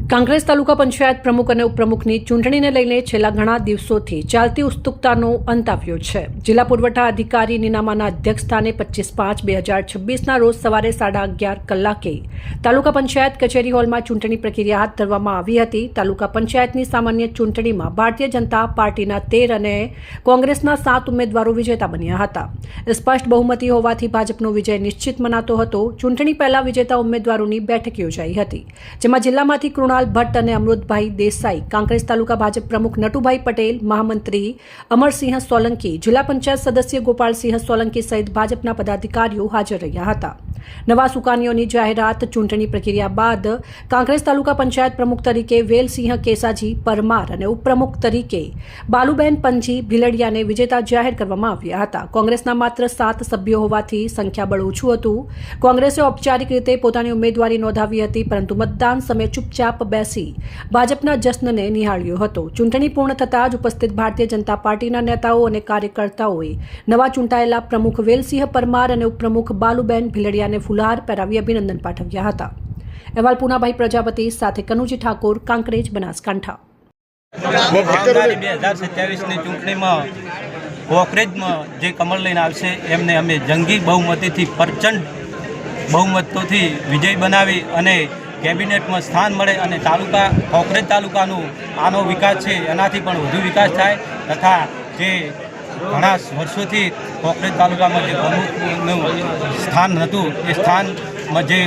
કાંકરેજ તાલુકા પંચાયત પ્રમુખ અને ઉપપ્રમુખની ચૂંટણીને લઈને છેલ્લા ઘણા દિવસોથી ચાલતી ઉત્સુકતાનો અંત આવ્યો છે। જિલ્લા પુરવઠા અધિકારી નીનામાના અધ્યક્ષસ્થાને 25/5/2026ના રોજ સવારે 11:30 કલાકે તાલુકા પંચાયત કચેરી હોલમાં ચૂંટણી પ્રક્રિયા હાથ ધરવામાં આવી હતી। તાલુકા પંચાયતની સામાન્ય ચૂંટણીમાં ભારતીય જનતા પાર્ટીના 13 અને કોંગ્રેસના 7 ઉમેદવારો વિજેતા બન્યા હતા। સ્પષ્ટ બહુમતી હોવાથી ભાજપનો વિજય નિશ્ચિત મનાતો હતો। ચૂંટણી પહેલા વિજેતા ઉમેદવારોની બેઠક યોજાઈ હતી, જેમાં જિલ્લામાંથી ભટ્ટ અને અમૃતભાઈ દેસાઈ, કાંકરેજ તાલુકા ભાજપ પ્રમુખ નટુભાઈ પટેલ, મહામંત્રી અમરસિંહ સોલંકી, જિલ્લા પંચાયત સદસ્ય ગોપાલસિંહ સોલંકી સહિત ભાજપના પદાધિકારીઓ હાજર રહ્યા હતા। નવા સુકાનીઓની જાહેરાત ચૂંટણી પ્રક્રિયા બાદ કાંકરેજ તાલુકા પંચાયત પ્રમુખ તરીકે વેલસિંહ કેસાજી પરમાર અને ઉપપ્રમુખ તરીકે બાલુબેન પંજી ભીલડિયાને વિજેતા જાહેર કરવામાં આવ્યા હતા। કોંગ્રેસના માત્ર 7 સભ્યો હોવાથી સંખ્યાબળ ઓછું હતું। કોંગ્રેસે ઔપચારિક રીતે પોતાની ઉમેદવારી નોંધાવી હતી, પરંતુ મતદાન સમયે ચૂપચાપ બેસી ભાજપના જશ્નને નિહાળ્યો હતો। ચૂંટણી પૂર્ણ થતાં જ ઉપસ્થિત ભારતીય જનતા પાર્ટીના નેતાઓ અને કાર્યકર્તાઓએ નવા ચૂંટાયેલા પ્રમુખ વેલસિંહ પરમાર અને ઉપપ્રમુખ બાલુબેન ભીલડિયાને ફુલહાર પહેરાવી અભિનંદન પાઠવ્યા હતા। અહેવાલ પૂનાભાઈ પ્રજાપતિ સાથે કનુજી ઠાકોર, કાંકરેજ, બનાસકાંઠા। 2027ની ચૂંટણીમાં કોંગ્રેસમાં જે કમળ લઈને આવશે એમને અમે જંગી બહુમતીથી પ્રચંડ બહુમતોથી વિજય બનાવી અને કેબિનેટમાં સ્થાન મળે અને કોંકરેજ તાલુકાનું આનો વિકાસ છે એનાથી પણ વધુ વિકાસ થાય તથા જે ઘણા વર્ષોથી કોંકરેજ તાલુકામાં જે પ્રમુખનું સ્થાન હતું એ સ્થાનમાં જે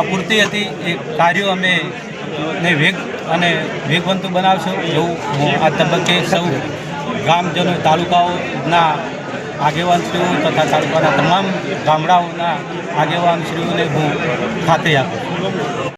અપૂરતી હતી એ કાર્યો અમે વેગવંતુ બનાવશું એવું હું આ તબક્કે સૌ ગામજનો તાલુકાઓના આગેવાનશ્રીઓ તથા તાલુકાના તમામ ગામડાઓના આગેવાનશ્રીઓને હું ખાતરી આપું છું।